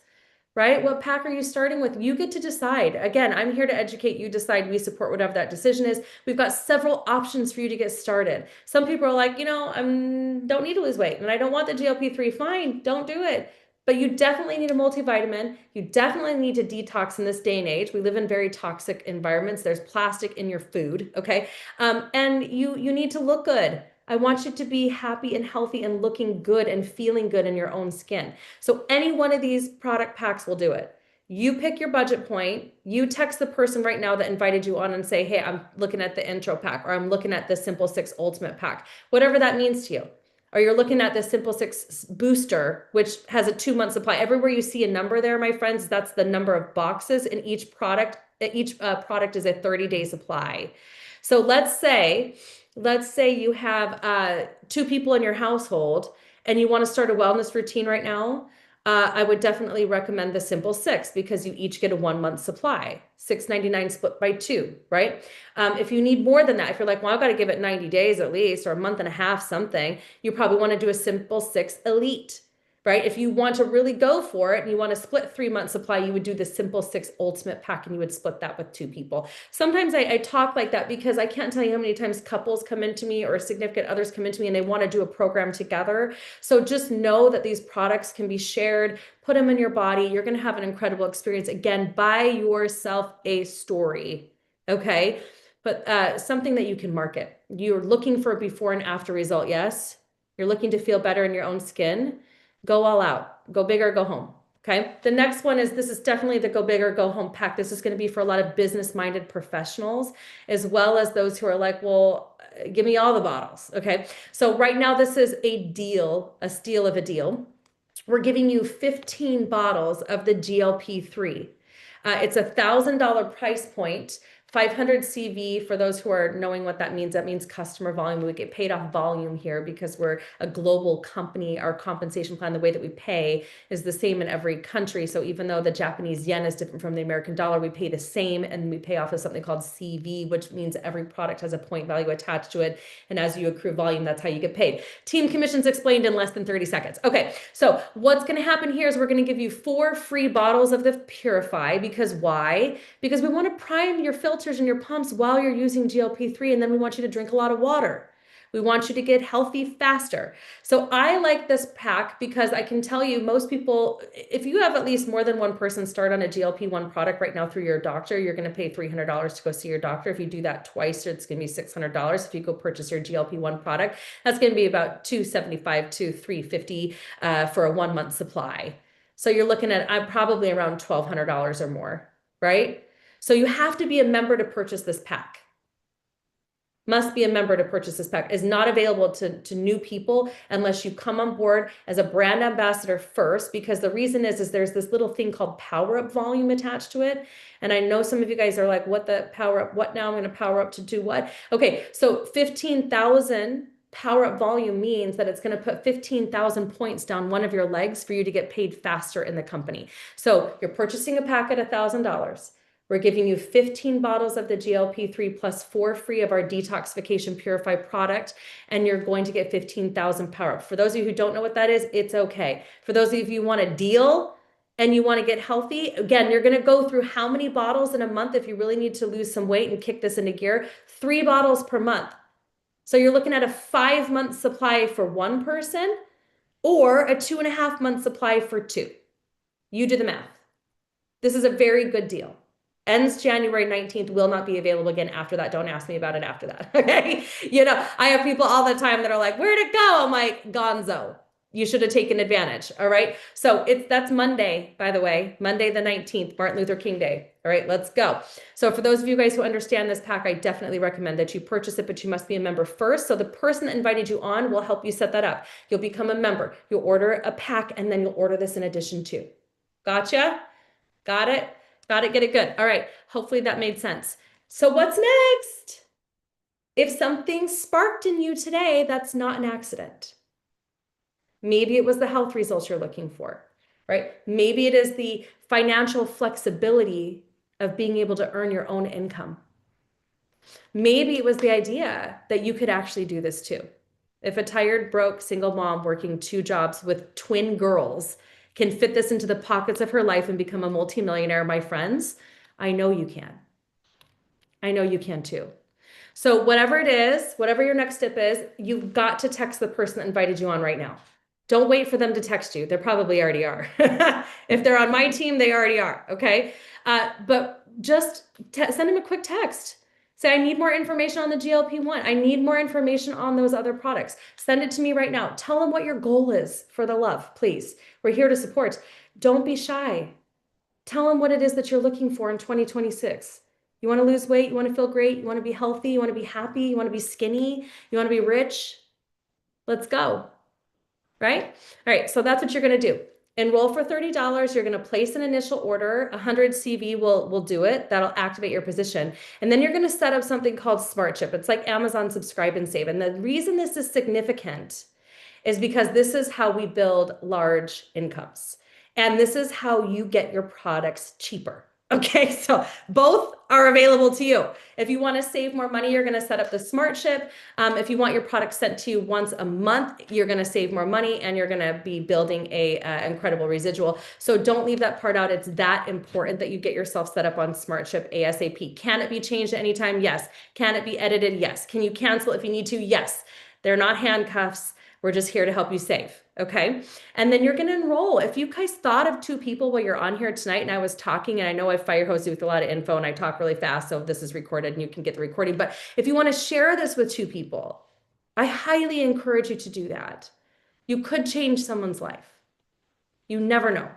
right? What pack are you starting with? You get to decide. Again, I'm here to educate you, decide, we support whatever that decision is. We've got several options for you to get started. Some people are like, I don't need to lose weight and I don't want the GLP-3, fine, don't do it. But you definitely need a multivitamin. You definitely need to detox in this day and age. We live in very toxic environments. There's plastic in your food, okay? And you need to look good. I want you to be happy and healthy and looking good and feeling good in your own skin. So any one of these product packs will do it. You pick your budget point. You text the person right now that invited you on and say, hey, I'm looking at the intro pack, or I'm looking at the Simple 6 Ultimate pack, whatever that means to you. Or you're looking at the Simple 6 booster, which has a 2-month supply. Everywhere you see a number there, my friends, that's the number of boxes in each product. Each product is a 30-day supply. So let's say you have 2 people in your household and you want to start a wellness routine right now. I would definitely recommend the Simple 6 because you each get a 1-month supply, $6.99 split by 2, right? If you need more than that, if you're like, well, I've got to give it 90 days at least, or a month and a half, something, you probably want to do a Simple 6 Elite, right? If you want to really go for it and you want to split 3-month supply, you would do the Simple 6 Ultimate pack and you would split that with 2 people. Sometimes I talk like that because I can't tell you how many times couples come into me or significant others come into me and they want to do a program together. So just know that these products can be shared, put them in your body. You're going to have an incredible experience. Again, buy yourself a story, okay? But something that you can market. You're looking for a before and after result, yes? You're looking to feel better in your own skin. Go all out, go big or go home, okay? The next one is, this is definitely the go big or go home pack. This is going to be for a lot of business-minded professionals, as well as those who are like, well, give me all the bottles, okay? So right now, this is a deal, a steal of a deal. We're giving you 15 bottles of the GLP-3. It's a $1,000 price point. 500 CV, for those who are knowing what that means customer volume. We get paid off volume here because we're a global company. Our compensation plan, the way that we pay, is the same in every country. So even though the Japanese yen is different from the American dollar, we pay the same, and we pay off of something called CV, which means every product has a point value attached to it. And as you accrue volume, that's how you get paid. Team commissions explained in less than 30 seconds. Okay, so what's going to happen here is we're going to give you 4 free bottles of the Purify. Because why? Because we want to prime your filters and your pumps while you're using GLP-3, and then we want you to drink a lot of water, We want you to get healthy faster. So I like this pack because I can tell you most people, if you have at least more than one person start on a GLP-1 product right now through your doctor, you're going to pay $300 to go see your doctor. If you do that twice, it's going to be $600. If you go purchase your GLP-1 product, that's going to be about $275 to $350 for a 1 month supply. So you're looking at probably around $1,200 or more, right? So you have to be a member to purchase this pack. Must be a member to purchase this pack. Is not available to new people unless you come on board as a brand ambassador first, because the reason is there's this little thing called power up volume attached to it. And I know some of you guys are like, what the power up, what now? I'm going to power up to do what? Okay, so 15,000 power up volume means that it's going to put 15,000 points down one of your legs for you to get paid faster in the company. So you're purchasing a pack at $1,000. We're giving you 15 bottles of the GLP-3 plus 4 free of our Detoxification Purify product, and you're going to get 15,000 power up. For those of you who don't know what that is, it's okay. For those of you who want a deal and you want to get healthy, again, you're going to go through how many bottles in a month if you really need to lose some weight and kick this into gear? 3 bottles per month. So you're looking at a 5-month supply for one person or a 2.5-month supply for 2. You do the math. This is a very good deal. Ends January 19th, will not be available again after that. Don't ask me about it after that, okay? You know, I have people all the time that are like, where'd it go? I'm like, gonzo. You should have taken advantage, all right? So that's Monday, by the way, Monday the 19th, Martin Luther King Day. All right, let's go. So for those of you guys who understand this pack, I definitely recommend that you purchase it, but you must be a member first. So the person that invited you on will help you set that up. You'll become a member. You'll order a pack, and then you'll order this in addition to. Gotcha? Got it? Got it, get it good. All right, hopefully that made sense. So what's next? If something sparked in you today, that's not an accident. Maybe it was the health results you're looking for, right? Maybe it is the financial flexibility of being able to earn your own income. Maybe it was the idea that you could actually do this too. If a tired, broke, single mom working 2 jobs with twin girls can fit this into the pockets of her life and become a multimillionaire, my friends, I know you can. I know you can too. So whatever it is, whatever your next step is, you've got to text the person that invited you on right now. Don't wait for them to text you. They probably already are. If they're on my team, they already are, okay? But just send them a quick text. Say, I need more information on the GLP-1. I need more information on those other products. Send it to me right now. Tell them what your goal is for the love, please. We're here to support. Don't be shy. Tell them what it is that you're looking for in 2026. You want to lose weight? You want to feel great? You want to be healthy? You want to be happy? You want to be skinny? You want to be rich? Let's go. Right? All right, so that's what you're going to do. Enroll for $30. You're going to place an initial order. 100 CV will do it. That'll activate your position. And then you're going to set up something called Smart Ship. It's like Amazon Subscribe and Save. And the reason this is significant is because this is how we build large incomes. And this is how you get your products cheaper. Okay, so both are available to you. If you want to save more money, you're going to set up the Smart Ship. If you want your product sent to you once a month, you're going to save more money and you're going to be building a incredible residual. So don't leave that part out. It's that important that you get yourself set up on Smart Ship ASAP. Can it be changed at any time? Yes. Can it be edited? Yes. Can you cancel if you need to? Yes. They're not handcuffs. We're just here to help you save, okay? And then you're gonna enroll. If you guys thought of 2 people while you're on here tonight, and I was talking, and I know I fire hosed you with a lot of info and I talk really fast, so this is recorded and you can get the recording, but if you wanna share this with 2 people, I highly encourage you to do that. You could change someone's life. You never know.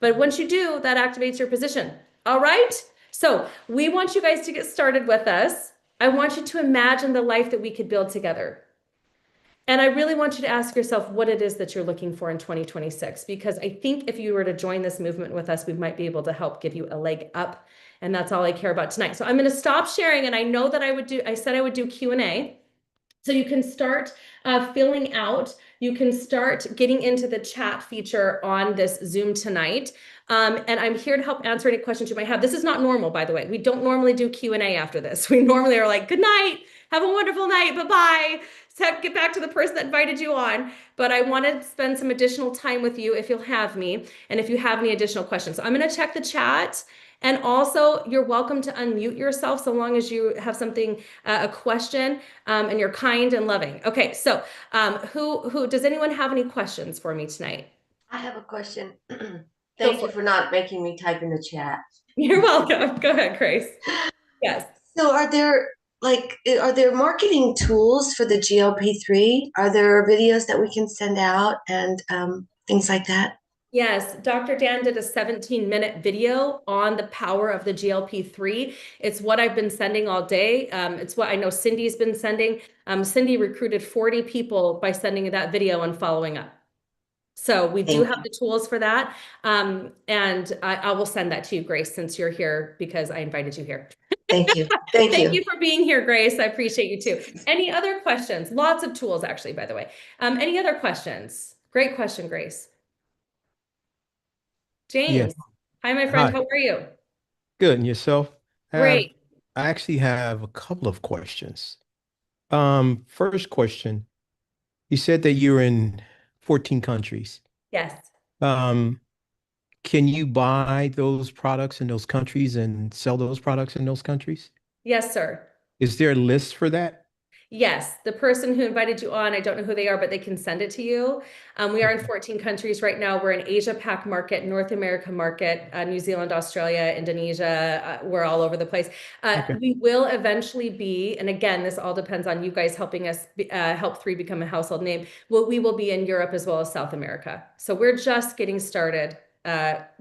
But once you do, that activates your position, all right? So we want you guys to get started with us. I want you to imagine the life that we could build together. And I really want you to ask yourself what it is that you're looking for in 2026, because I think if you were to join this movement with us, we might be able to help give you a leg up. And that's all I care about tonight. So I'm going to stop sharing. And I know that I said I would do Q&A. So you can start filling out. You can start getting into the chat feature on this Zoom tonight. And I'm here to help answer any questions you might have. This is not normal, by the way. We don't normally do Q&A after this. We normally are like, good night. Have a wonderful night. Bye-bye. Get back to the person that invited you on. But I want to spend some additional time with you if you'll have me and if you have any additional questions. So I'm going to check the chat And also, you're welcome to unmute yourself so long as you have something, a question, and you're kind and loving. Okay, so who does anyone have any questions for me tonight? I have a question. Go Thank for you it. for not making me type in the chat. You're welcome. Go ahead, Grace. Yes. So are there marketing tools for the GLP-3? Are there videos that we can send out and things like that? Yes, Dr. Dan did a 17-minute video on the power of the GLP-3. It's what I've been sending all day. It's what I know Cindy's been sending. Cindy recruited 40 people by sending that video and following up. So we do Thank have you. the tools for that. And I will send that to you, Grace, since you're here because I invited you here. Thank you. Thank Thank you. you for being here, Grace. I appreciate you too. Any other questions? Lots of tools, actually, by the way. Any other questions? Great question, Grace. Yes. James. Hi, my friend. Hi. How are you? Good. And yourself? Have Great. I actually have a couple of questions. First question, you said that you're in 14 countries. Yes. Um, can you buy those products in those countries and sell those products in those countries? Yes, sir. Is there a list for that? Yes, the person who invited you on, I don't know who they are, but they can send it to you. We are in Okay. 14 countries right now. We're in Asia Pac market, North America market, New Zealand, Australia, Indonesia. We're all over the place. Okay. We will eventually be, and again, this all depends on you guys helping us help Three become a household name. We will be in Europe as well as South America. So we're just getting started.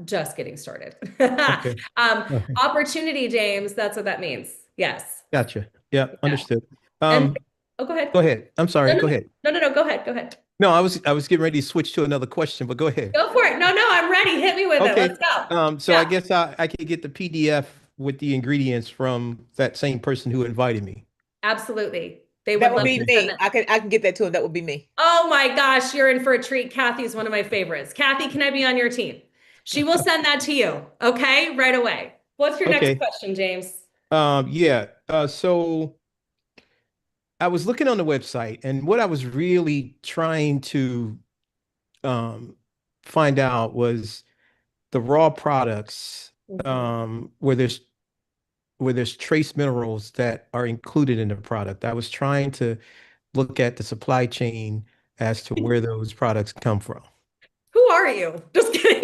Just getting started. Okay. Okay. Opportunity, James. That's what that means. Yes. Gotcha. Yeah, Yeah. understood. And Um, oh, go ahead. go ahead. I'm No, sorry. no, Go no, ahead. no, no, no. Go ahead. Go ahead. No, I was getting ready to switch to another question, but go ahead. Go for it. No, no, I'm ready. Hit me with it. Let's Okay. go. So I Yeah, guess I could get the PDF with the ingredients from that same person who invited me. absolutely. They That would would love be to send me. that. I can get that to him. That would be me. Oh my gosh, you're in for a treat. Kathy's one of my favorites. Kathy, can I be on your team? She will send that to you. Okay, right away. What's your next Okay. question, James? Yeah. So I was looking on the website, and what I was really trying to um, find out was the raw products, Mhm. where there's trace minerals that are included in the product. I was trying to look at the supply chain as to where those products come from. Who are you? Just kidding.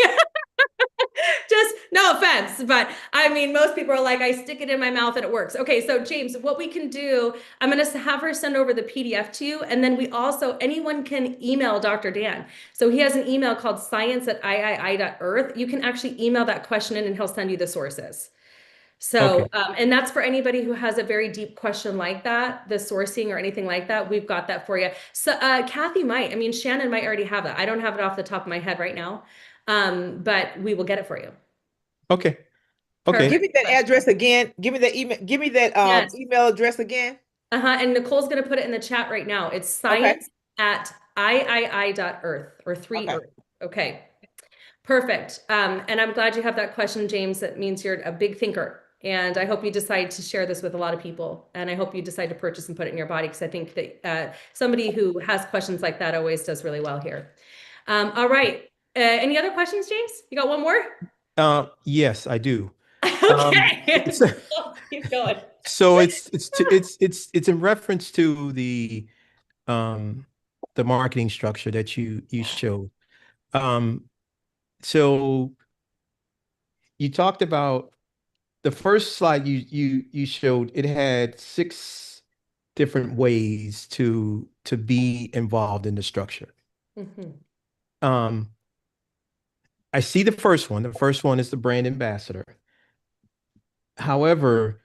Just no offense, but I mean, most people are like, I stick it in my mouth and it works. Okay, so James, what we can do, I'm going to have her send over the PDF to you. And then we also, anyone can email Dr. Dan. So he has an email called science@iii.earth. You can actually email that question in and he'll send you the sources. So, Okay. and that's for anybody who has a very deep question like that, the sourcing or anything like that, we've got that for you. So, Kathy might, I mean, Shannon might already have that. I don't have it off the top of my head right now, but we will get it for you. Okay. Perfect. Give Okay. me that address again. Give me that email. Give me that Yes. email address again. And Nicole's going to put it in the chat right now. It's Okay. science@iii.earth or three Okay. earth. Okay. Perfect. And I'm glad you have that question, James. That means you're a big thinker. And I hope you decide to share this with a lot of people. And I hope you decide to purchase and put it in your body because I think that somebody who has questions like that always does really well here. All right. Any other questions, James? You got one more? Yes, I do. Um, Okay. so, Keep going. so it's in reference to um the marketing structure that you showed. Um, so you talked about the first slide you showed, it had six different ways to be involved in the structure. Mhm. Um, I see the first one. The first one is the brand ambassador. However,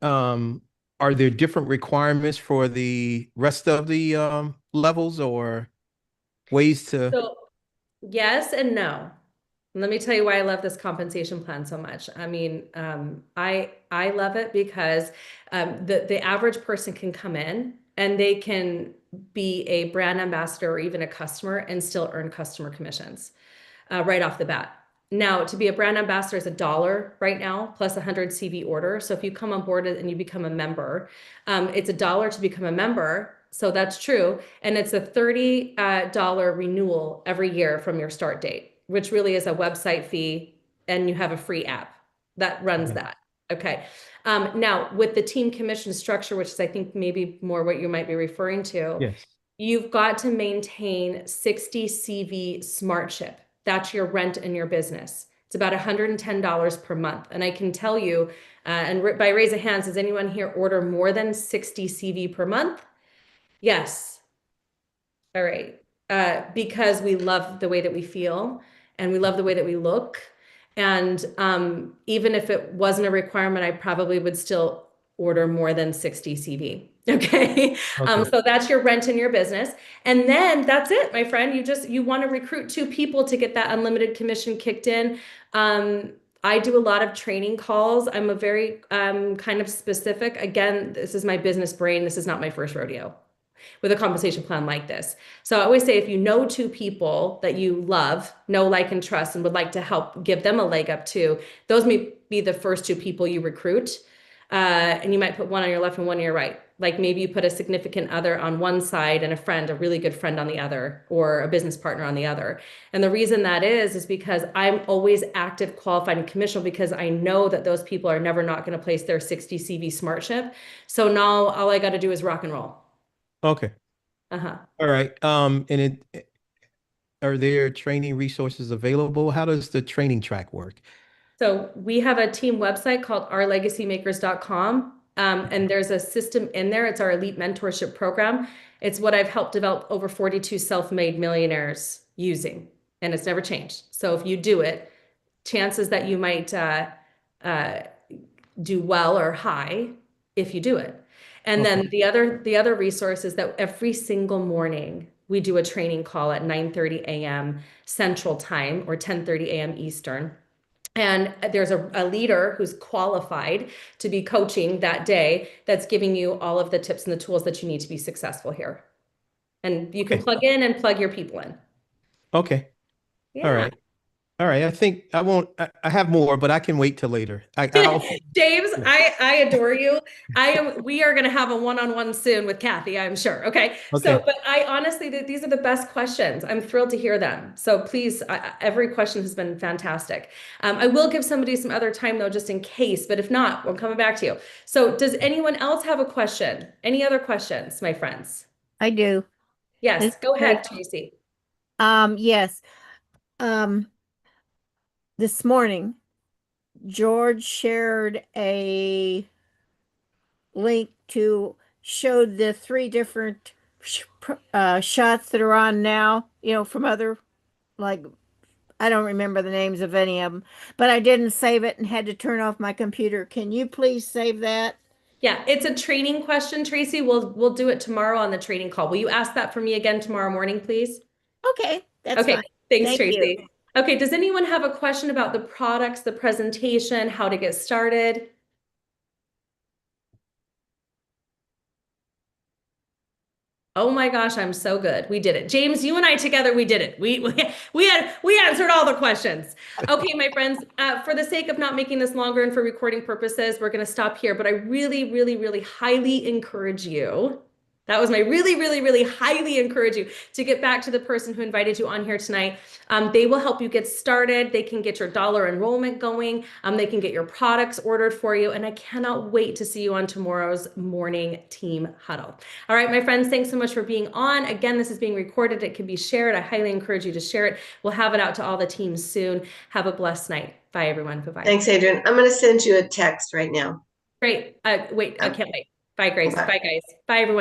um, are there different requirements for the rest of the levels or ways to? So yes and no. Let me tell you why I love this compensation plan so much. I mean, I love it because the average person can come in and they can be a brand ambassador or even a customer and still earn customer commissions right off the bat. Now, to be a brand ambassador is $1 right now, plus 100 CV order. So if you come on board and you become a member, it's $1 to become a member. So that's true. And it's a $30 renewal every year from your start date, which really is a website fee, and you have a free app. that runs Okay. that. Okay. Now with the team commission structure, which is I think maybe more what you might be referring to, Yes. you've got to maintain 60 CV SmartShip. That's your rent in your business. It's about $110 per month. And I can tell you, and by raise of hands, does anyone here order more than 60 CV per month? Yes. All right. Because we love the way that we feel and we love the way that we look. And even if it wasn't a requirement, I probably would still order more than 60 CV. Okay. Okay. So that's your rent in your business. And then that's it, my friend. You want to recruit 2 people to get that unlimited commission kicked in. I do a lot of training calls. I'm a very kind of specific. Again, this is my business brain. This is not my first rodeo with a compensation plan like this. So I always say if you know 2 people that you love, know, like, and trust, and would like to help give them a leg up too, those may be the first 2 people you recruit. And you might put one on your left and one on your right. Like maybe you put a significant other on one side and a friend, a really good friend on the other, or a business partner on the other. And the reason that is because I'm always active, qualified, and commissionable because I know that those people are never not going to place their 60 CV SmartShip. So now all I got to do is rock and roll. Okay. Uh-huh. All right. And are there training resources available? How does the training track work? So we have a team website called ourlegacymakers.com. And there's a system in there. It's our elite mentorship program. It's what I've helped develop over 42 self-made millionaires using, and it's never changed. So if you do it, chances that you might uh, do well are high if you do it. And then Okay. the other resource is that every single morning we do a training call at 9:30 a.m. Central Time or 10:30 a.m. Eastern. And there's a leader who's qualified to be coaching that day that's giving you all of the tips and the tools that you need to be successful here. And you can Okay. plug in and plug your people in. Okay. All Yeah. right. All right. I think I won't, I have more, but I can wait till later. I'll, James, yeah. I adore you. We are going to have a one-on-one soon with Kathy, I'm sure. Okay. So, Okay. but I honestly, these are the best questions. I'm thrilled to hear them. So please, every question has been fantastic. I will give somebody some other time though, just in case, but if not, we're coming back to you. So does anyone else have a question? Any other questions, my friends? I do. This Yes, is go ahead, Tracy. Tracy. Yes. Um, this morning, George shared a link to show the 3 different shots that are on now, from other, like, I don't remember the names of any of them, but I didn't save it and had to turn off my computer. Can you please save that? Yeah, it's a training question, Tracy. We'll do it tomorrow on the training call. Will you ask that for me again tomorrow morning, please? Okay, that's Okay, fine. thanks, Thank you. Tracy. Okay, does anyone have a question about the products, the presentation, how to get started? Oh my gosh, I'm so good. We did it. James, you and I together, we did it. We answered all the questions. Okay, my friends, for the sake of not making this longer and for recording purposes, we're going to stop here. But I really, really, really highly encourage you. That was my really, really, really highly encourage you to get back to the person who invited you on here tonight. They will help you get started. They can get your dollar enrollment going. They can get your products ordered for you. And I cannot wait to see you on tomorrow's morning team huddle. All right, my friends, thanks so much for being on. Again, this is being recorded. It can be shared. I highly encourage you to share it. We'll have it out to all the teams soon. Have a blessed night. Bye, everyone. Bye-bye. Thanks, Adrian. I'm going to send you a text right now. Great. Wait, I can't wait. Bye, Grace. Bye. Bye, guys. Bye, everyone.